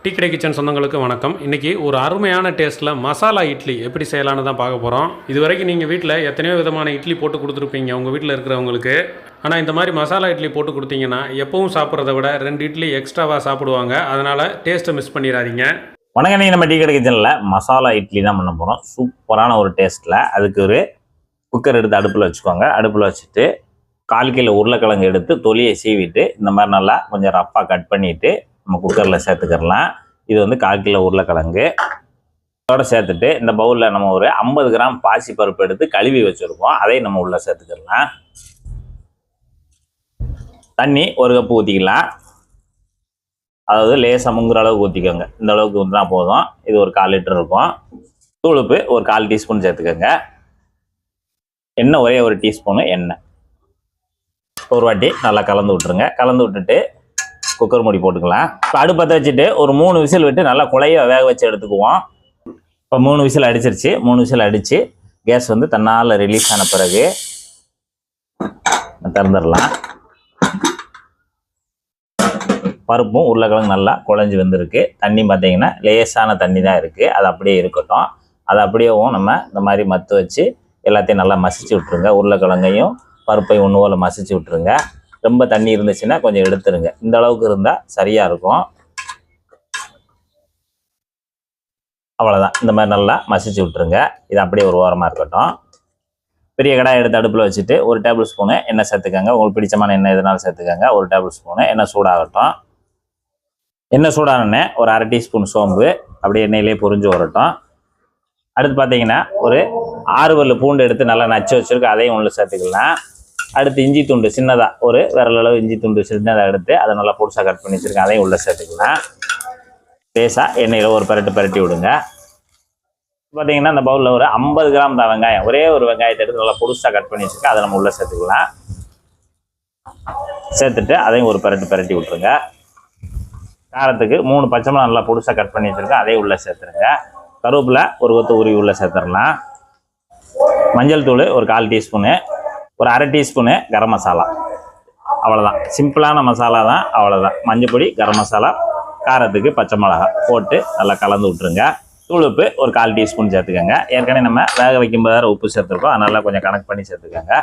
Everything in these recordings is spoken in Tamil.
டீ கடை கிச்சன் சொந்தங்களுக்கு வணக்கம். இன்றைக்கி ஒரு அருமையான டேஸ்ட்டில் மசாலா இட்லி எப்படி செய்யலான்னு தான் பார்க்க போகிறோம். இது வரைக்கும் நீங்கள் வீட்டில் எத்தனையோ விதமான இட்லி போட்டு கொடுத்துருப்பீங்க உங்கள் வீட்டில் இருக்கிறவங்களுக்கு. ஆனால் இந்த மாதிரி மசாலா இட்லி போட்டு கொடுத்தீங்கன்னா எப்பவும் சாப்பிட்றத விட 2 இட்லி எக்ஸ்ட்ராவாக சாப்பிடுவாங்க. அதனால் டேஸ்ட்டை மிஸ் பண்ணிடாதீங்க. வணக்கம். நீங்கள் நம்ம டீ கடை கிச்சனில் மசாலா இட்லி தான் பண்ண போகிறோம். சூப்பரான ஒரு டேஸ்ட்டில். அதுக்கு ஒரு குக்கர் எடுத்து அடுப்பில் வச்சுக்கோங்க. அடுப்பில் வச்சுட்டு 1/4 கிலோ உருளைக்கிழங்கு எடுத்து தொலியை சீவிட்டு இந்த மாதிரி நல்லா கொஞ்சம் ரஃப்பாக கட் பண்ணிவிட்டு நம்ம குக்கரில் சேர்த்துக்கிறலாம். இது வந்து 1/4 கிலோ உருளைக்கிழங்கு இதோட சேர்த்துட்டு இந்த பவுலில் நம்ம ஒரு 50 கிராம் பாசி பருப்பு எடுத்து கழுவி வச்சுருக்கோம். அதையும் நம்ம உள்ளே சேர்த்துக்கலாம். தண்ணி 1 கப்பு ஊற்றிக்கலாம். அதாவது லேசாக முங்குற அளவுக்கு ஊற்றிக்கோங்க. இந்த அளவுக்கு ஊற்றினா போதும். இது ஒரு 1/4 லிட்டர் இருக்கும். தூளுப்பு ஒரு 1/4 டீஸ்பூன் சேர்த்துக்கோங்க. எண்ணெய் ஒரே 1 டீஸ்பூனு எண்ணெய். ஒரு வாட்டி நல்லா கலந்து விட்டுருங்க. கலந்து விட்டுட்டு குக்கர் மூடி போட்டுக்கலாம். இப்போ அடுப்பத்தை வச்சுட்டு ஒரு 3 விசில் விட்டு நல்லா குழைய வேக வச்சு எடுத்துக்குவோம். இப்போ 3 விசில் அடிச்சிருச்சு. 3 விசில் அடித்து கேஸ் வந்து தன்னால் ரிலீஸ் ஆன பிறகு திறந்துடலாம். பருப்பும் உருளைக்கிழங்கு நல்லா குழஞ்சி வந்திருக்கு. தண்ணி பார்த்தீங்கன்னா லேசான தண்ணி தான் இருக்குது. அது அப்படியே இருக்கட்டும். அது அப்படியேவும் நம்ம இந்த மாதிரி மத்து வச்சு எல்லாத்தையும் நல்லா மசிச்சு விட்ருங்க. உருளைக்கிழங்கையும் பருப்பையும் ஒன்று போல் மசிச்சு விட்ருங்க. ரொம்ப தண்ணி இருந்துச்சுன்னா கொஞ்சம் எடுத்துருங்க. இந்த அளவுக்கு இருந்தால் சரியாக இருக்கும். அவ்வளோதான். இந்த மாதிரி நல்லா மசிச்சு விட்ருங்க. இது அப்படியே ஒரு ஓரமாக இருக்கட்டும். பெரிய கடாய் எடுத்து அடுப்பில் வச்சுட்டு 1 டேபிள் ஸ்பூனு எண்ணெய் சேர்த்துக்கோங்க. உங்களுக்கு பிடிச்சமான எண்ணெய் எதுனாலும் சேர்த்துக்கோங்க. 1 டேபிள் ஸ்பூனு எண்ணெய் சூடாகட்டும். எண்ணெய் சூடானே ஒரு 1/2 டீஸ்பூன் சோம்பு அப்படியே எண்ணெயிலே பொரிஞ்சு வரட்டும். அடுத்து பார்த்தீங்கன்னா ஒரு 6 பல்லு பூண்டு எடுத்து நல்லா நச்சு வச்சுருக்கு. அதையும் உள்ள சேர்த்துக்கலாம். அடுத்து இஞ்சி துண்டு சின்னதாக ஒரு விரல் அளவு இஞ்சி துண்டு சின்னதாக எடுத்து அதை நல்லா பொடிசாக கட் பண்ணி வச்சுருக்கேன். அதையும் உள்ளே சேர்த்துக்கலாம். லேசாக எண்ணெயில் ஒரு பரட்டி விடுங்க. பார்த்தீங்கன்னா இந்த பவுலில் ஒரு 50 கிராம் தான் வெங்காயம். ஒரே ஒரு வெங்காயத்தை எடுத்து நல்லா பொடிசாக கட் பண்ணி வச்சுருக்கேன். அதை நம்ம உள்ளே சேர்த்துக்கலாம். சேர்த்துட்டு அதையும் ஒரு பரட்டி விட்டுருங்க. காரத்துக்கு 3 பச்சை மிளகாய் நல்லா பொடிசாக கட் பண்ணி வச்சுருக்கேன். அதையும் உள்ளே சேர்த்துருங்க. கருவேப்பிலை ஒரு கொத்து உருவி உள்ளே சேர்த்துடலாம். மஞ்சள் தூள் ஒரு 1/4 டீஸ்பூனு, ஒரு 1/2 டீஸ்பூனு கரம் மசாலா. அவ்வளோதான். சிம்பிளான மசாலா தான். அவ்வளோதான். மஞ்சப்பொடி, கரம் மசாலா, காரத்துக்கு பச்சை மிளகாய் போட்டு நல்லா கலந்து விட்ருங்க. தூளுப்பு ஒரு 1/4 டீஸ்பூன் சேர்த்துக்கோங்க. ஏற்கனவே நம்ம வேக வைக்கும்போது உப்பு சேர்த்துருக்கோம். அதனால் கொஞ்சம் கணக்கு பண்ணி சேர்த்துக்கோங்க.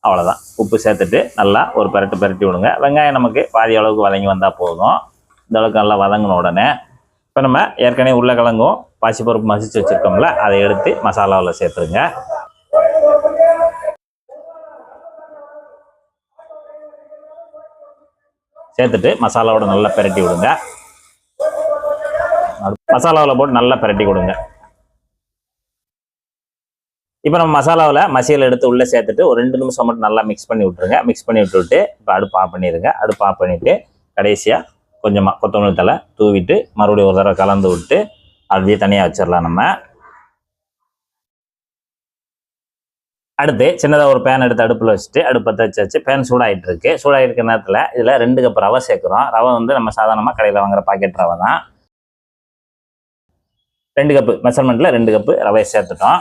அவ்வளோதான். உப்பு சேர்த்துட்டு நல்லா ஒரு பரட்டி விடுங்க. வெங்காயம் நமக்கு பாதி அளவுக்கு வதங்கி வந்தால் போதும். இந்த அளவுக்கு நல்லா வதங்கின உடனே இப்போ நம்ம ஏற்கனவே உருளைக்கிழங்கும் பாசிப்பருப்பு மசிச்சு வச்சுருக்கோம்ல, அதை எடுத்து மசாலாவில் சேர்த்துருங்க. சேர்த்துட்டு மசாலாவோட நல்லா பரட்டி விடுங்க. மசாலாவில் போட்டு நல்லா பரட்டி கொடுங்க. இப்போ நம்ம மசாலாவில் மசியல் எடுத்து உள்ளே சேர்த்துட்டு ஒரு 2 நிமிஷம் மட்டும் நல்லா மிக்ஸ் பண்ணி விட்ருங்க. மிக்ஸ் பண்ணி விட்டுவிட்டு இப்போ அடுப்பு ஆஃப் பண்ணிடுங்க. அடுப்பு ஆஃப் பண்ணிவிட்டு கடைசியாக கொஞ்சமாக கொத்தமல்லி தழை தூவிட்டு மறுபடியும் ஒரு தடவை கலந்து விட்டு அப்படியே தனியாக வச்சிடலாம். நம்ம அடுத்து சின்னதாக ஒரு பேன் எடுத்து அடுப்பில் வச்சுட்டு அடுப்பத்தை வச்சு பேன் சூடாகிட்டு இருக்கு. சூடாகிட்டு நேரத்தில் இதில் 2 கப் ரவை சேர்க்குறோம். ரவை வந்து நம்ம சாதாரணமாக கடையில் வாங்குற பாக்கெட் ரவை தான். 2 கப்பு மெஷர்மெண்ட்டில் 2 கப்பு ரவையை சேர்த்துட்டோம்.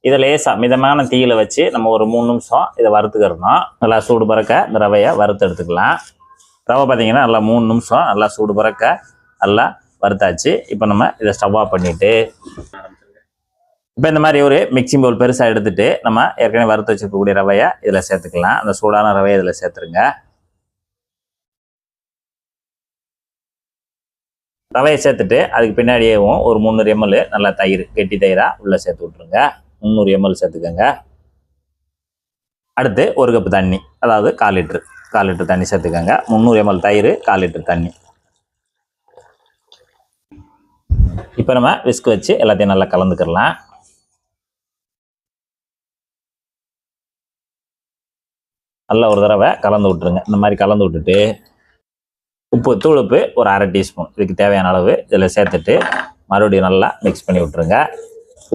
இதை லேசாக மிதமான தீயில் வச்சு நம்ம ஒரு 3 நிமிஷம் இதை வறுத்துக்கிறணும். நல்லா சூடு பறக்க இந்த ரவையை வறுத்து எடுத்துக்கலாம். ரவை பார்த்தீங்கன்னா நல்லா 3 நிமிஷம் நல்லா சூடு பறக்க நல்லா வறுத்தாச்சு. இப்போ நம்ம இதை ஸ்டவ் ஆஃப் பண்ணிவிட்டு இப்போ இந்த மாதிரி ஒரு மிக்சிங் பவுல் பெருசாக எடுத்துகிட்டு நம்ம ஏற்கனவே வறுத்து வச்சுருக்கக்கூடிய ரவையை இதில் சேர்த்துக்கலாம். அந்த சூடான ரவையை இதில் சேர்த்துருங்க. ரவையை சேர்த்துட்டு அதுக்கு பின்னாடியேவும் ஒரு 300 ml நல்லா தயிர், கெட்டி தயிராக உள்ளே சேர்த்து விட்ருங்க. 300 ml சேர்த்துக்கோங்க. அடுத்து 1 கப்பு தண்ணி, அதாவது 1/4 லிட்டர் தண்ணி சேர்த்துக்கோங்க. 300 ml தயிர், 1/4 லிட்டர் தண்ணி. இப்போ நம்ம விஸ்க் வச்சு எல்லாத்தையும் நல்லா கலந்துக்கலாம். நல்லா ஒரு தடவை கலந்து விட்டுருங்க. இந்த மாதிரி கலந்து விட்டுட்டு உப்பு, தூளுப்பு ஒரு 1/2 டீஸ்பூன் இதுக்கு தேவையான அளவு இதில் சேர்த்துட்டு மறுபடியும் நல்லா மிக்ஸ் பண்ணி விட்ருங்க.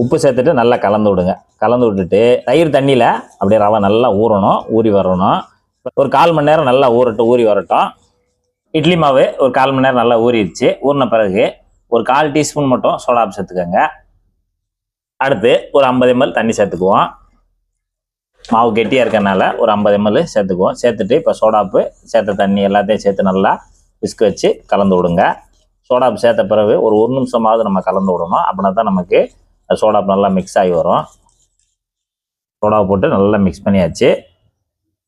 உப்பு சேர்த்துட்டு நல்லா கலந்து விடுங்க. கலந்து விட்டுட்டு தயிர் தண்ணியில் அப்படியே ரவை நல்லா ஊறணும், ஊறி வரணும். ஒரு 1/4 மணி நேரம் நல்லா ஊறி வரட்டும். இட்லி மாவு ஒரு 1/4 மணி நேரம் நல்லா ஊறிடுச்சு. ஊறின பிறகு ஒரு 1/4 டீஸ்பூன் மட்டும் சோடாப்பு சேர்த்துக்கோங்க. அடுத்து ஒரு 50 ml தண்ணி சேர்த்துக்குவோம். மாவு கெட்டியாக இருக்கனால ஒரு 50 ml சேர்த்துக்குவோம். சேர்த்துட்டு இப்போ சோடாப்பு சேர்த்த தண்ணி எல்லாத்தையும் சேர்த்து நல்லா விஸ்க் வச்சு கலந்து விடுங்க. சோடாப்பு சேர்த்த பிறகு ஒரு 1 நிமிஷமாவது நம்ம கலந்து விடணும். அப்படின்னா தான் நமக்கு சோடாப்பு நல்லா மிக்ஸ் ஆகி வரும். சோடாவை போட்டு நல்லா மிக்ஸ் பண்ணியாச்சு.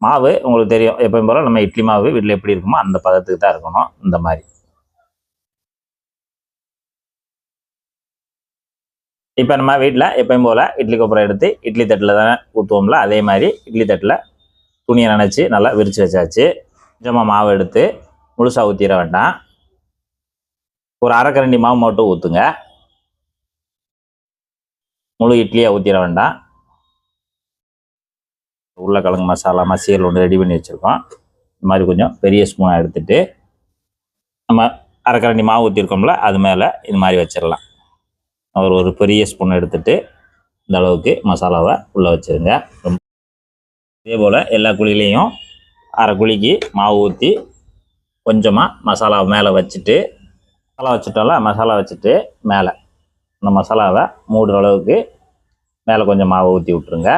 மாவு உங்களுக்கு தெரியும், எப்பயும் போல நம்ம இட்லி மாவு வீட்டில் எப்படி இருக்குமோ அந்த பதத்துக்கு தான் இருக்கணும். இந்த மாதிரி இப்போ நம்ம வீட்டில் எப்பயும் போல் இட்லி கொப்பரை எடுத்து இட்லி தட்டில் தானே ஊற்றுவோம்ல, அதே மாதிரி இட்லி தட்டில் துணியை நனைச்சி நல்லா விரித்து வச்சாச்சு. கொஞ்சமாக மாவு எடுத்து முழுசாக ஊற்றிட வேண்டாம். ஒரு அரைக்கரண்டி மாவு மட்டும் ஊற்றுங்க. முழு இட்லியாக ஊற்றிட வேண்டாம். உருளைக்கிழங்கு மசாலா மசியல் ஒன்று ரெடி பண்ணி வச்சுருக்கோம். இந்த மாதிரி கொஞ்சம் பெரிய ஸ்பூனாக எடுத்துகிட்டு நம்ம அரைக்கரண்டி மாவு ஊற்றிருக்கோம்ல அது மேலே இது மாதிரி வச்சிடலாம். ஒரு பெரிய ஸ்பூன் எடுத்துகிட்டு இந்த அளவுக்கு மசாலாவை உள்ளே வச்சுருங்க. இதே போல் எல்லா குழிலையும் அரை குழிக்கு மாவு ஊற்றி கொஞ்சமாக மசாலாவை மேலே வச்சுட்டு மசாலா வச்சுட்டு மேலே இந்த மசாலாவை மூடுற அளவுக்கு மேலே கொஞ்சம் மாவை ஊற்றி விட்ருங்க.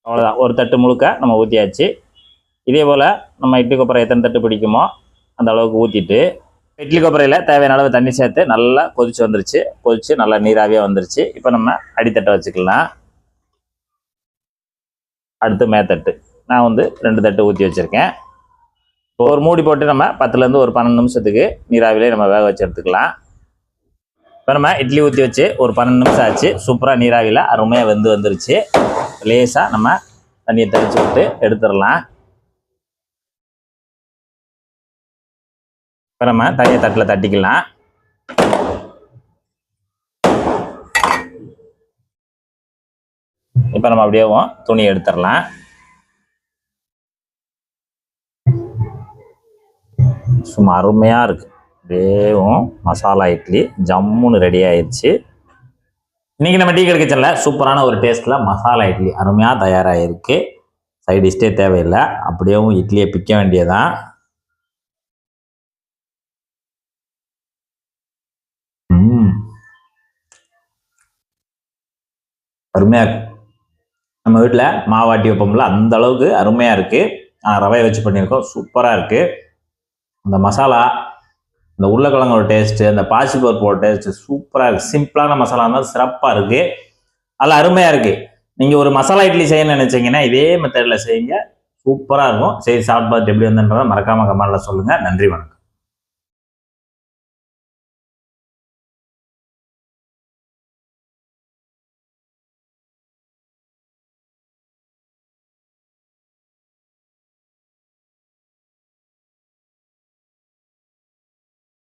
அவ்வளோதான், ஒரு தட்டு முழுக்க நம்ம ஊற்றியாச்சு. இதே போல் நம்ம இட்லி கொப்பரை எத்தனை தட்டு பிடிக்குமோ அந்த அளவுக்கு ஊற்றிட்டு இட்லி கொப்பரையில் தேவையான அளவு தண்ணி சேர்த்து நல்லா கொதிச்சு நல்லா நீராவியாக வந்துருச்சு. இப்போ நம்ம அடித்தட்டை வச்சுக்கலாம். அடுத்து மேத்தட்டு நான் 2 தட்டு ஊற்றி வச்சுருக்கேன். ஒரு மூடி போட்டு நம்ம 10லேருந்து ஒரு 12 நிமிஷத்துக்கு நீராவிலே நம்ம வேக வச்சு எடுத்துக்கலாம். இப்போ நம்ம இட்லி ஊற்றி வச்சு ஒரு 12 நிமிஷம் ஆச்சு. சூப்பராக நீராவியில் அருமையாக வந்துருச்சு. லேசாக நம்ம தண்ணியை தெளித்து விட்டு எடுத்துடலாம். இப்போ நம்ம தனியாக தட்டில் தட்டிக்கலாம். இப்போ நம்ம அப்படியே துணி எடுத்துடலாம். சும்மா அருமையாக இருக்குது. அப்படியேவும் மசாலா இட்லி ஜம்முன்னு ரெடி ஆயிடுச்சு. இன்றைக்கி நம்ம டீ கடை கிச்சனில் சூப்பரான ஒரு டேஸ்ட்டில் மசாலா இட்லி அருமையாக தயாராகிருக்கு. சைட் டிஷ்டே தேவையில்லை, அப்படியேவும் இட்லியை பிக்க வேண்டியதான். அருமையாக இருக்கு. நம்ம வீட்டில் மாவாட்டி வைப்போம்ல அந்த அளவுக்கு அருமையாக இருக்குது. ரவையை வச்சு பண்ணியிருக்கோம், சூப்பராக இருக்குது. இந்த மசாலா, இந்த உருளைக்கிழங்கோட டேஸ்ட்டு, அந்த பாசிப்பருப்போட டேஸ்ட்டு சூப்பராக இருக்குது. சிம்பிளான மசாலா இருந்தால் சிறப்பாக இருக்குது, அதில் அருமையாக இருக்குது. நீங்கள் ஒரு மசாலா இட்லி செய்யணும்னு நினச்சிங்கன்னா இதே மெத்தடில் செய்யுங்க, சூப்பராக இருக்கும். சரி, சாப்பிட்டு பார்த்து எப்படி வந்துன்றதை மறக்காமல் கமெண்ட்டில் சொல்லுங்கள். நன்றி, வணக்கம்.